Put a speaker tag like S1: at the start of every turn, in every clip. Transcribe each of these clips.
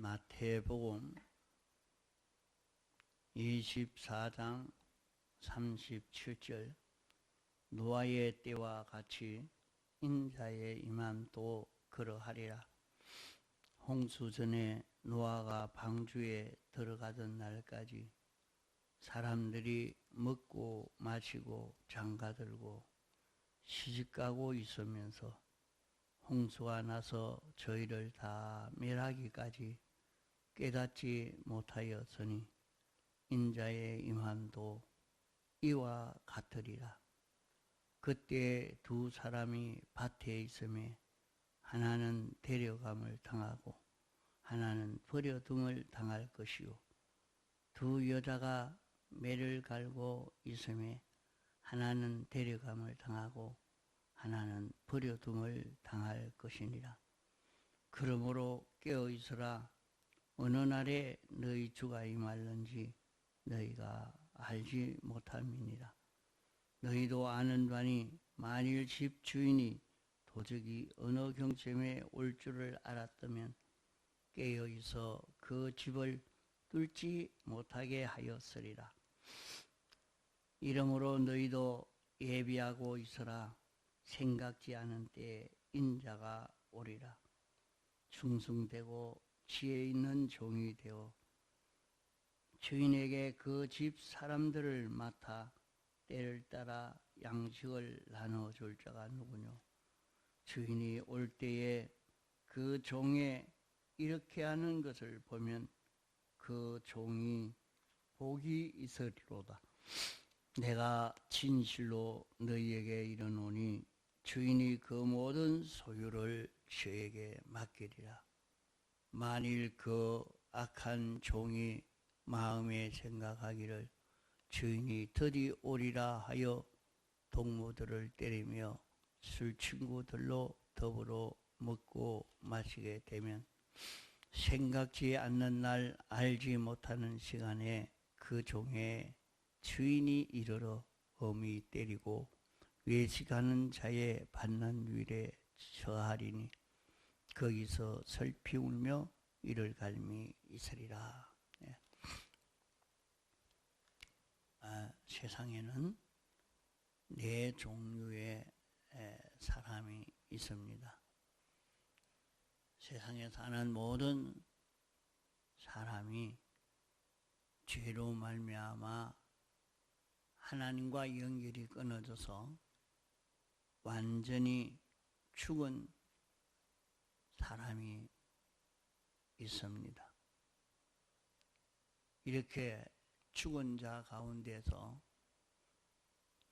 S1: 마태복음 24장 37절 노아의 때와 같이 인자의 임함도 그러하리라. 홍수 전에 노아가 방주에 들어가던 날까지 사람들이 먹고 마시고 장가들고 시집가고 있으면서 홍수가 나서 저희를 다 멸하기까지 깨닫지 못하였으니 인자의 임함도 이와 같으리라. 그때 두 사람이 밭에 있음에 하나는 데려감을 당하고 하나는 버려둠을 당할 것이요 두 여자가 매를 갈고 있음에 하나는 데려감을 당하고 하나는 버려둠을 당할 것이니라. 그러므로 깨어 있으라. 어느 날에 너희 주가 임할는지 너희가 알지 못함이니라. 너희도 아는 바니 만일 집 주인이 도적이 어느 경쯤에 올 줄을 알았다면 깨어 있어 그 집을 뚫지 못하게 하였으리라. 이러므로 너희도 예비하고 있으라. 생각지 않은 때에 인자가 오리라. 충성되고 지혜 있는 종이 되어 주인에게 그 집 사람들을 맡아 때를 따라 양식을 나눠줄 자가 누구뇨? 주인이 올 때에 그 종에 이렇게 하는 것을 보면 그 종이 복이 있으리로다. 내가 진실로 너희에게 이르노니 주인이 그 모든 소유를 저에게 맡기리라. 만일 그 악한 종이 마음에 생각하기를 주인이 드디 오리라 하여 동무들을 때리며 술친구들로 더불어 먹고 마시게 되면 생각지 않는 날 알지 못하는 시간에 그 종의 주인이 이르러 엄히 때리고 외식하는 자의 반란위에 처하리니 거기서 슬피 울며 이를 갈미 있으리라. 네. 세상에는 네 종류의 사람이 있습니다. 세상에 사는 모든 사람이 죄로 말미암아 하나님과 연결이 끊어져서 완전히 죽은 사람이 있습니다. 이렇게 죽은 자 가운데서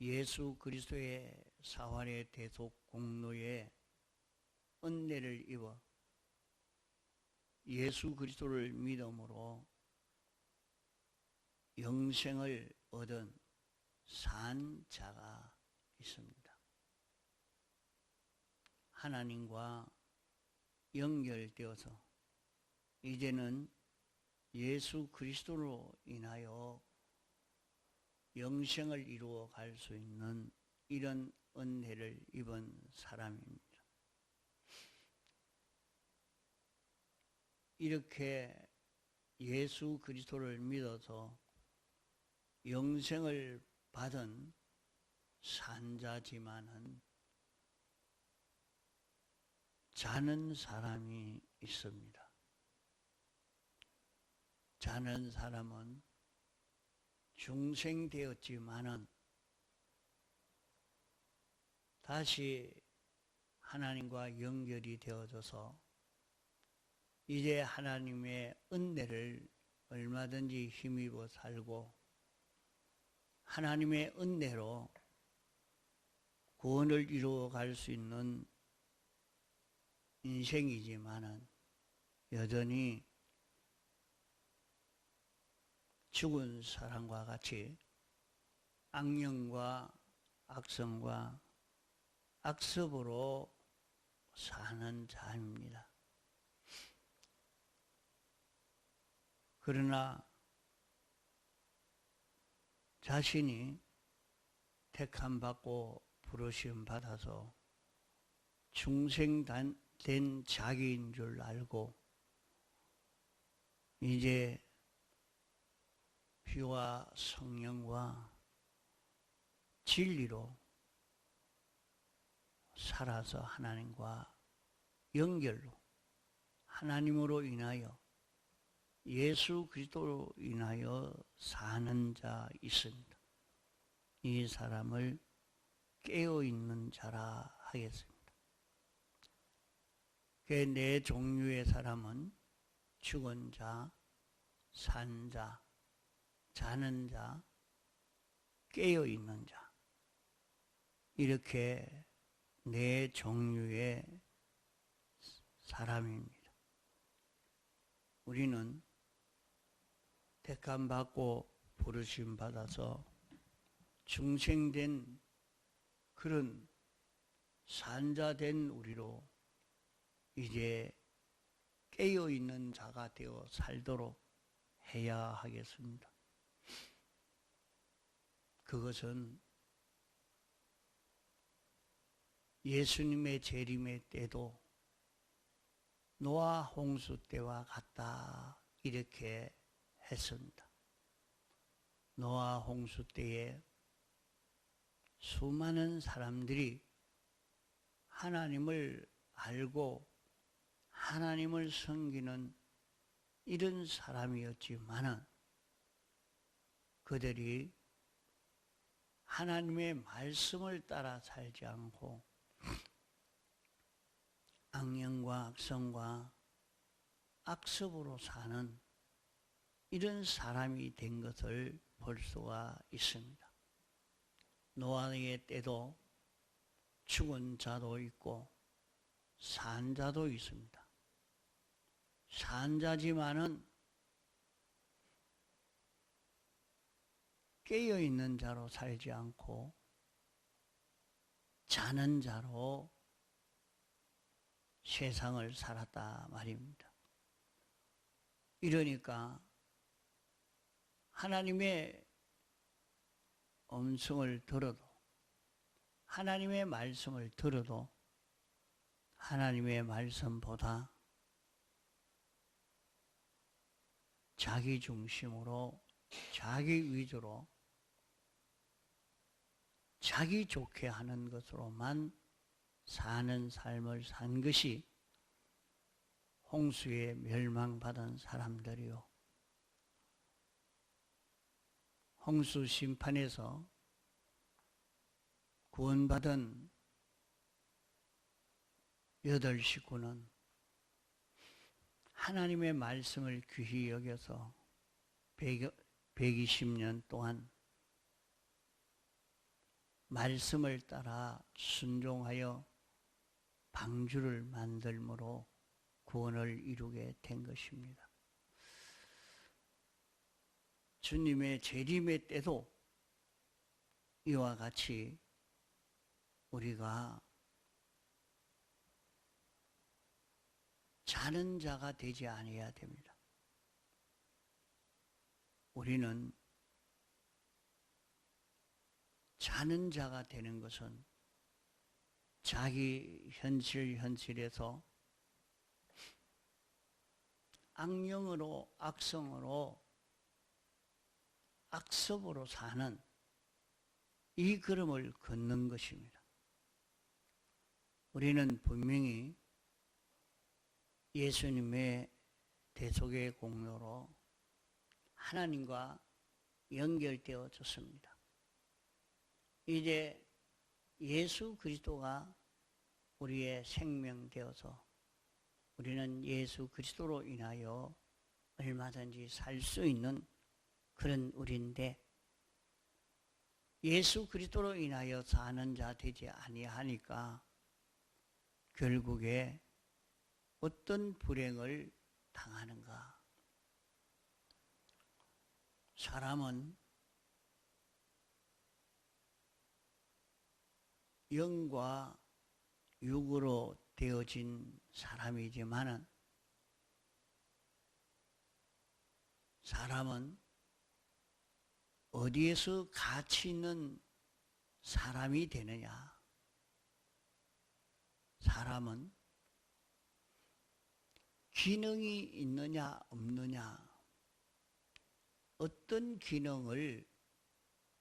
S1: 예수 그리스도의 사활의 대속 공로에 은혜를 입어 예수 그리스도를 믿음으로 영생을 얻은 산 자가 있습니다. 하나님과 연결되어서 이제는 예수 그리스도로 인하여 영생을 이루어 갈 수 있는 이런 은혜를 입은 사람입니다. 이렇게 예수 그리스도를 믿어서 영생을 받은 산자지만은 자는 사람이 있습니다. 자는 사람은 중생되었지만은 다시 하나님과 연결이 되어져서 이제 하나님의 은혜를 얼마든지 힘입어 살고 하나님의 은혜로 구원을 이루어 갈 수 있는 인생이지만은 여전히 죽은 사람과 같이 악령과 악성과 악습으로 사는 자입니다. 그러나 자신이 택함받고 부르심 받아서 중생된 자기인 줄 알고 이제 피와 성령과 진리로 살아서 하나님과 연결로 하나님으로 인하여 예수 그리스도로 인하여 사는 자 있습니다. 이 사람을 깨어있는 자라 하겠습니다. 그 네 종류의 사람은 죽은 자, 산 자, 자는 자, 깨어있는 자, 이렇게 네 종류의 사람입니다. 우리는 택함받고 부르심 받아서 중생된 그런 산자된 우리로 이제 깨어있는 자가 되어 살도록 해야 하겠습니다. 그것은 예수님의 재림의 때도 노아 홍수 때와 같다 이렇게 했습니다. 노아 홍수 때에 수많은 사람들이 하나님을 알고 하나님을 섬기는 이런 사람이었지만은 그들이 하나님의 말씀을 따라 살지 않고 악령과 악성과 악습으로 사는 이런 사람이 된 것을 볼 수가 있습니다. 노아의 때도 죽은 자도 있고 산 자도 있습니다. 산 자지만은 깨어있는 자로 살지 않고 자는 자로 세상을 살았다 말입니다. 이러니까 하나님의 음성을 들어도 하나님의 말씀을 들어도 하나님의 말씀보다 자기 중심으로 자기 위주로 자기 좋게 하는 것으로만 사는 삶을 산 것이 홍수에 멸망받은 사람들이요. 홍수 심판에서 구원받은 8 식구는 하나님의 말씀을 귀히 여겨서 120년 동안 말씀을 따라 순종하여 방주를 만들므로 구원을 이루게 된 것입니다. 주님의 재림의 때도 이와 같이 우리가 자는 자가 되지 아니해야 됩니다. 우리는 자는 자가 되는 것은 자기 현실에서 악령으로 악성으로 악습으로 사는 이 걸음을 걷는 것입니다. 우리는 분명히 예수님의 대속의 공로로 하나님과 연결되어졌습니다. 이제 예수 그리스도가 우리의 생명 되어서 우리는 예수 그리스도로 인하여 얼마든지 살 수 있는 그런 우리인데 예수 그리스도로 인하여 사는 자 되지 아니하니까 결국에 어떤 불행을 당하는가? 사람은 영과 육으로 되어진 사람이지만은 사람은 어디에서 가치 있는 사람이 되느냐? 사람은 기능이 있느냐 없느냐 어떤 기능을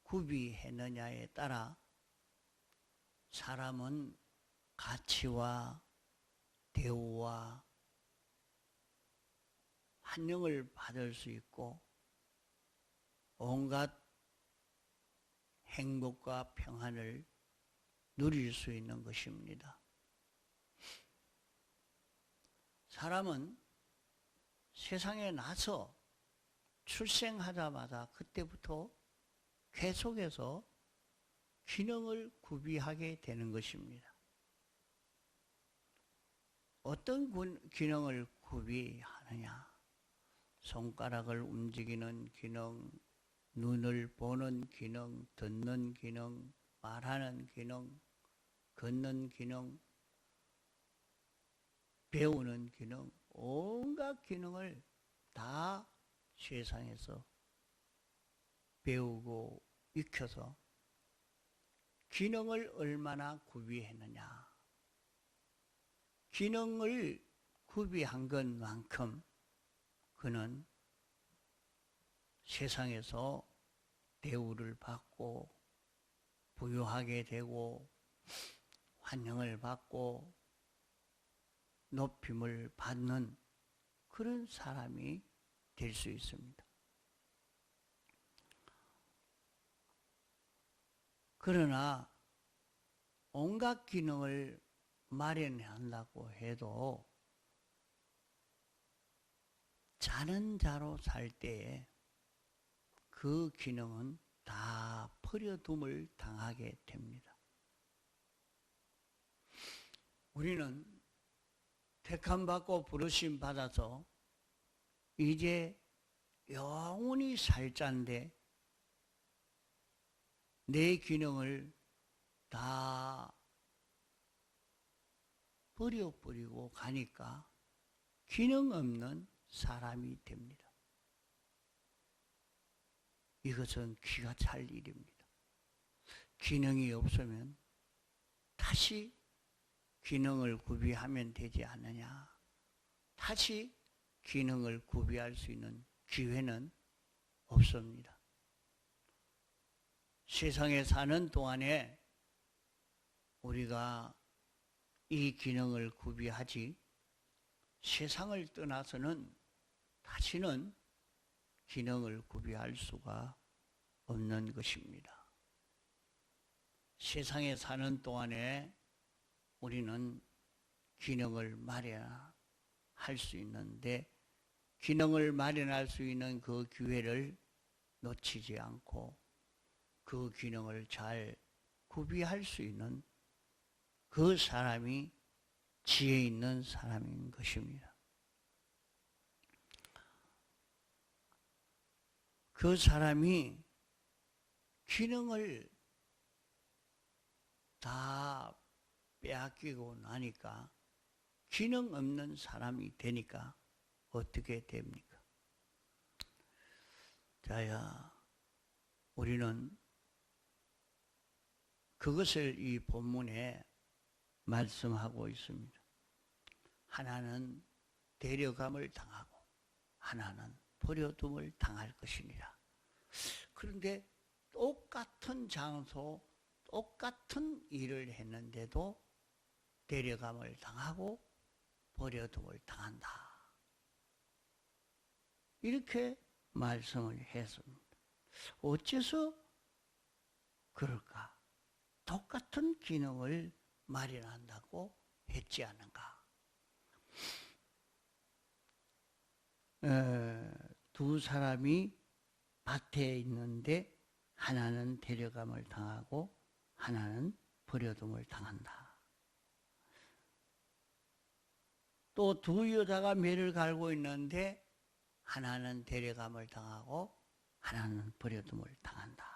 S1: 구비했느냐에 따라 사람은 가치와 대우와 환영을 받을 수 있고 온갖 행복과 평안을 누릴 수 있는 것입니다. 사람은 세상에 나서 출생하자마자 그때부터 계속해서 기능을 구비하게 되는 것입니다. 어떤 기능을 구비하느냐? 손가락을 움직이는 기능, 눈을 보는 기능, 듣는 기능, 말하는 기능, 걷는 기능, 배우는 기능, 온갖 기능을 다 세상에서 배우고 익혀서 기능을 얼마나 구비했느냐. 기능을 구비한 것만큼 그는 세상에서 대우를 받고 부유하게 되고 환영을 받고 높임을 받는 그런 사람이 될 수 있습니다. 그러나 온갖 기능을 마련한다고 해도 자는 자로 살 때에 그 기능은 다 버려둠을 당하게 됩니다. 우리는 택함받고 부르심 받아서 이제 영원히 살 자인데 내 기능을 다 버려버리고 가니까 기능 없는 사람이 됩니다. 이것은 기가 찰 일입니다. 기능이 없으면 다시 기능을 구비하면 되지 않느냐. 다시 기능을 구비할 수 있는 기회는 없습니다. 세상에 사는 동안에 우리가 이 기능을 구비하지 세상을 떠나서는 다시는 기능을 구비할 수가 없는 것입니다. 세상에 사는 동안에 우리는 기능을 마련할 수 있는데 기능을 마련할 수 있는 그 기회를 놓치지 않고 그 기능을 잘 구비할 수 있는 그 사람이 지혜 있는 사람인 것입니다. 그 사람이 기능을 다 빼앗기고 나니까 기능 없는 사람이 되니까 어떻게 됩니까? 자야, 우리는 그것을 이 본문에 말씀하고 있습니다. 하나는 데려감을 당하고 하나는 버려둠을 당할 것이니라. 그런데 똑같은 장소, 똑같은 일을 했는데도 데려감을 당하고 버려둠을 당한다. 이렇게 말씀을 했습니다. 어째서 그럴까? 똑같은 기능을 마련한다고 했지 않은가? 두 사람이 밭에 있는데 하나는 데려감을 당하고 하나는 버려둠을 당한다. 또 두 여자가 매를 갈고 있는데 하나는 데려감을 당하고 하나는 버려둠을 당한다.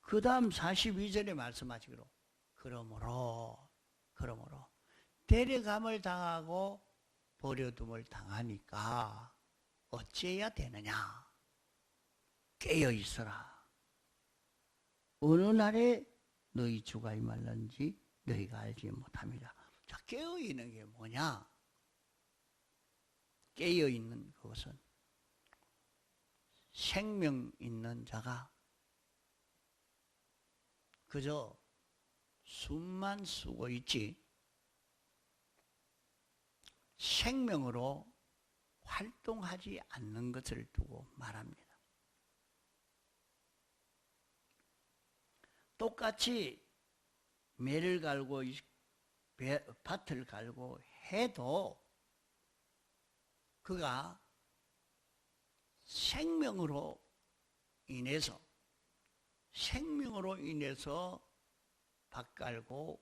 S1: 그 다음 42절에 말씀하시기로 그러므로 데려감을 당하고 버려둠을 당하니까 어찌해야 되느냐? 깨어 있어라. 어느 날에 너희 주가 임할는지 너희가 알지 못함이라. 자, 깨어 있는 게 뭐냐? 깨어 있는 그것은 생명 있는 자가 그저 숨만 쉬고 있지 생명으로 활동하지 않는 것을 두고 말합니다. 똑같이 매를 갈고 밭을 갈고 해도 그가 생명으로 인해서 밭 갈고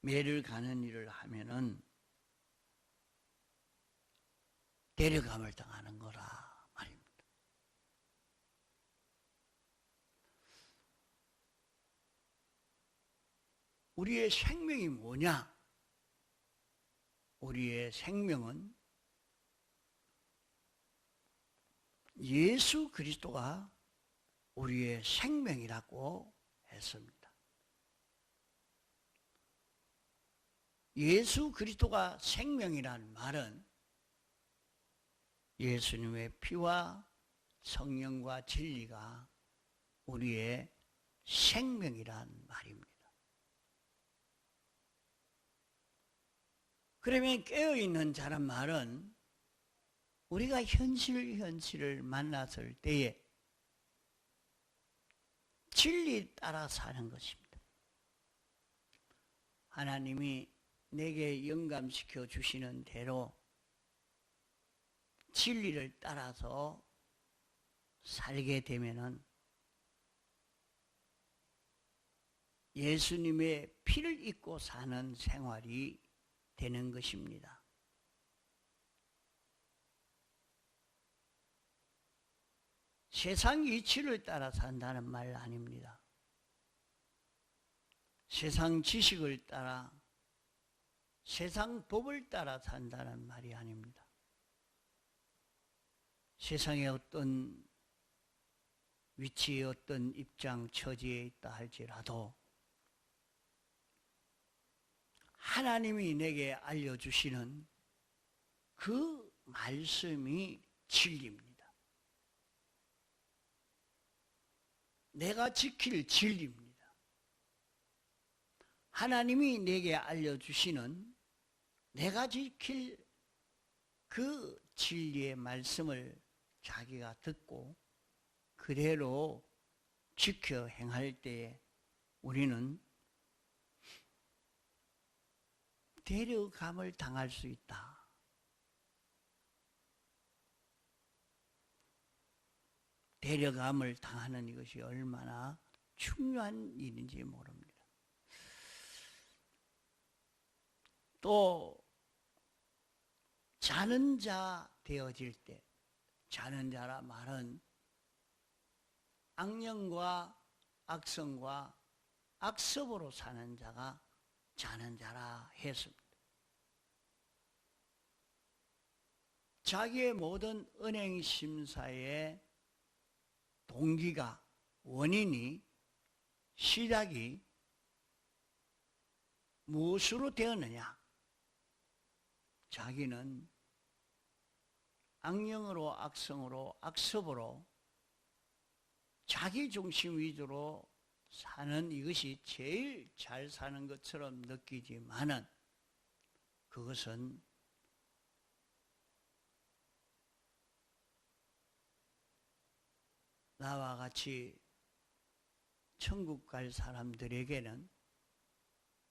S1: 매를 가는 일을 하면은 데려감을 당하는 거라 말입니다. 우리의 생명이 뭐냐? 우리의 생명은 예수 그리스도가 우리의 생명이라고 했습니다. 예수 그리스도가 생명이란 말은 예수님의 피와 성령과 진리가 우리의 생명이란 말입니다. 그러면 깨어있는 자란 말은 우리가 현실을 만났을 때에 진리 따라 사는 것입니다. 하나님이 내게 영감시켜 주시는 대로 진리를 따라서 살게 되면은 예수님의 피를 입고 사는 생활이 되는 것입니다. 세상 이치를 따라 산다는 말 아닙니다. 세상 지식을 따라 세상 법을 따라 산다는 말이 아닙니다. 세상의 어떤 위치에 어떤 입장 처지에 있다 할지라도 하나님이 내게 알려주시는 그 말씀이 진리입니다. 내가 지킬 진리입니다. 하나님이 내게 알려주시는 내가 지킬 그 진리의 말씀을 자기가 듣고 그대로 지켜 행할 때에 우리는 데려감을 당할 수 있다. 데려감을 당하는 이것이 얼마나 중요한 일인지 모릅니다. 또 자는 자 되어질 때, 자는 자라 말은 악령과 악성과 악습으로 사는 자가 자는 자라 했습니다. 자기의 모든 은행 심사의 동기가 원인이 시작이 무엇으로 되었느냐? 자기는 악령으로 악성으로 악습으로 자기 중심 위주로 사는 이것이 제일 잘 사는 것처럼 느끼지만은 그것은 나와 같이 천국 갈 사람들에게는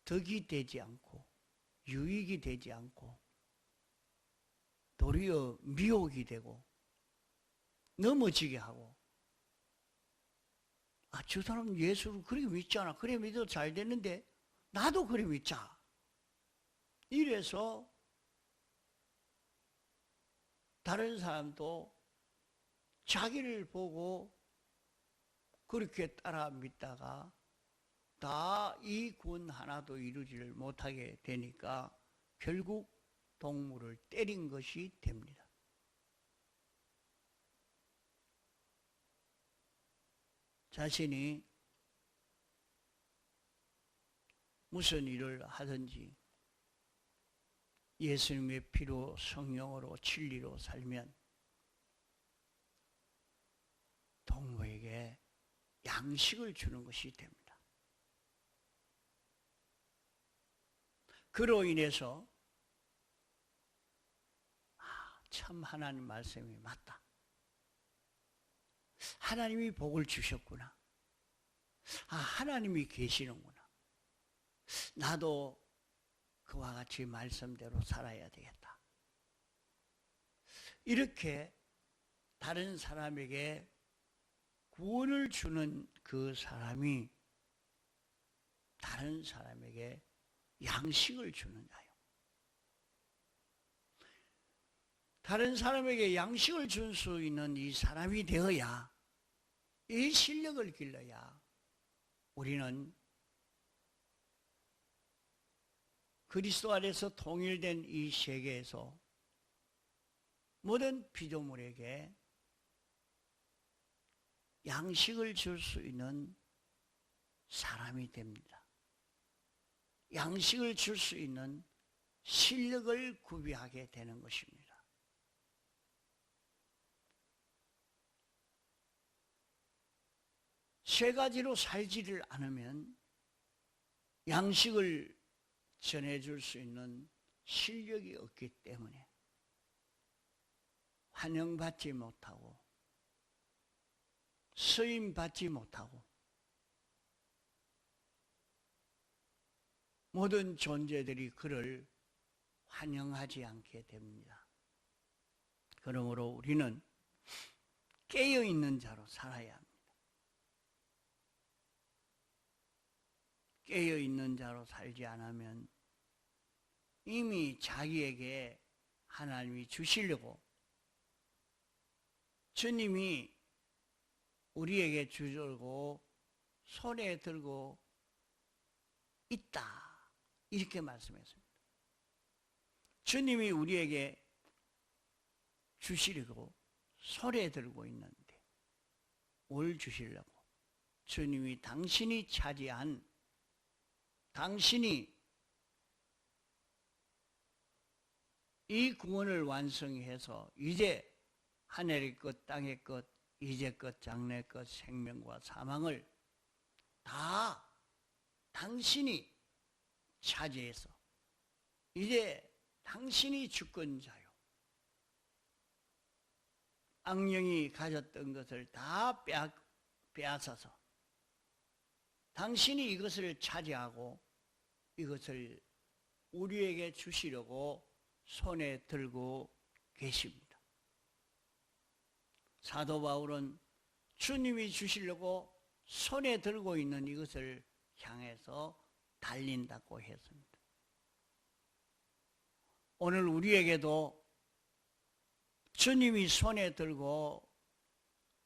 S1: 덕이 되지 않고 유익이 되지 않고 도리어 미혹이 되고 넘어지게 하고 저 사람 예수를 그렇게 믿잖아. 그래 믿어도 잘 됐는데 나도 그래 믿자. 이래서 다른 사람도 자기를 보고 그렇게 따라 믿다가 다 이 군 하나도 이루지를 못하게 되니까 결국 동물을 때린 것이 됩니다. 자신이 무슨 일을 하든지 예수님의 피로 성령으로 진리로 살면 동무에게 양식을 주는 것이 됩니다. 그로 인해서 참 하나님 말씀이 맞다. 하나님이 복을 주셨구나. 하나님이 계시는구나. 나도 그와 같이 말씀대로 살아야 되겠다. 이렇게 다른 사람에게 구원을 주는 그 사람이 다른 사람에게 양식을 주는 자요. 다른 사람에게 양식을 줄 수 있는 이 사람이 되어야, 이 실력을 길러야 우리는 그리스도 안에서 통일된 이 세계에서 모든 피조물에게 양식을 줄 수 있는 사람이 됩니다. 양식을 줄 수 있는 실력을 구비하게 되는 것입니다. 세 가지로 살지를 않으면 양식을 전해줄 수 있는 실력이 없기 때문에 환영받지 못하고 쓰임받지 못하고 모든 존재들이 그를 환영하지 않게 됩니다. 그러므로 우리는 깨어있는 자로 살아야 합니다. 깨어있는 자로 살지 않으면 이미 자기에게 하나님이 주시려고 주님이 우리에게 주려고 손에 들고 있다, 이렇게 말씀했습니다. 주님이 우리에게 주시려고 손에 들고 있는데 뭘 주시려고? 주님이 당신이 차지한, 당신이 이 구원을 완성해서 이제 하늘의 것, 땅의 것, 이제 것, 장래 것, 생명과 사망을 다 당신이 차지해서 이제 당신이 주권자요. 악령이 가졌던 것을 다 빼앗아서 당신이 이것을 차지하고 이것을 우리에게 주시려고 손에 들고 계십니다. 사도 바울은 주님이 주시려고 손에 들고 있는 이것을 향해서 달린다고 했습니다. 오늘 우리에게도 주님이 손에 들고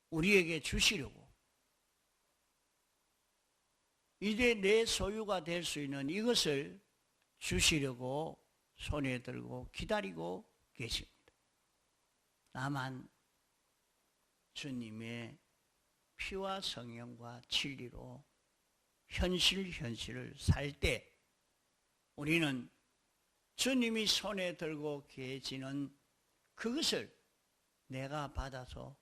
S1: 우리에게 주시려고, 이제 내 소유가 될 수 있는 이것을 주시려고 손에 들고 기다리고 계십니다. 다만 주님의 피와 성령과 진리로 현실을 살 때 우리는 주님이 손에 들고 계시는 그것을 내가 받아서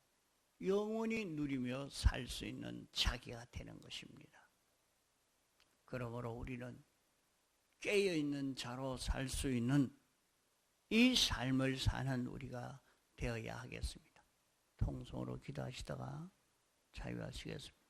S1: 영원히 누리며 살 수 있는 자기가 되는 것입니다. 그러므로 우리는 깨어있는 자로 살 수 있는 이 삶을 사는 우리가 되어야 하겠습니다. 통성으로 기도하시다가 자유하시겠습니다.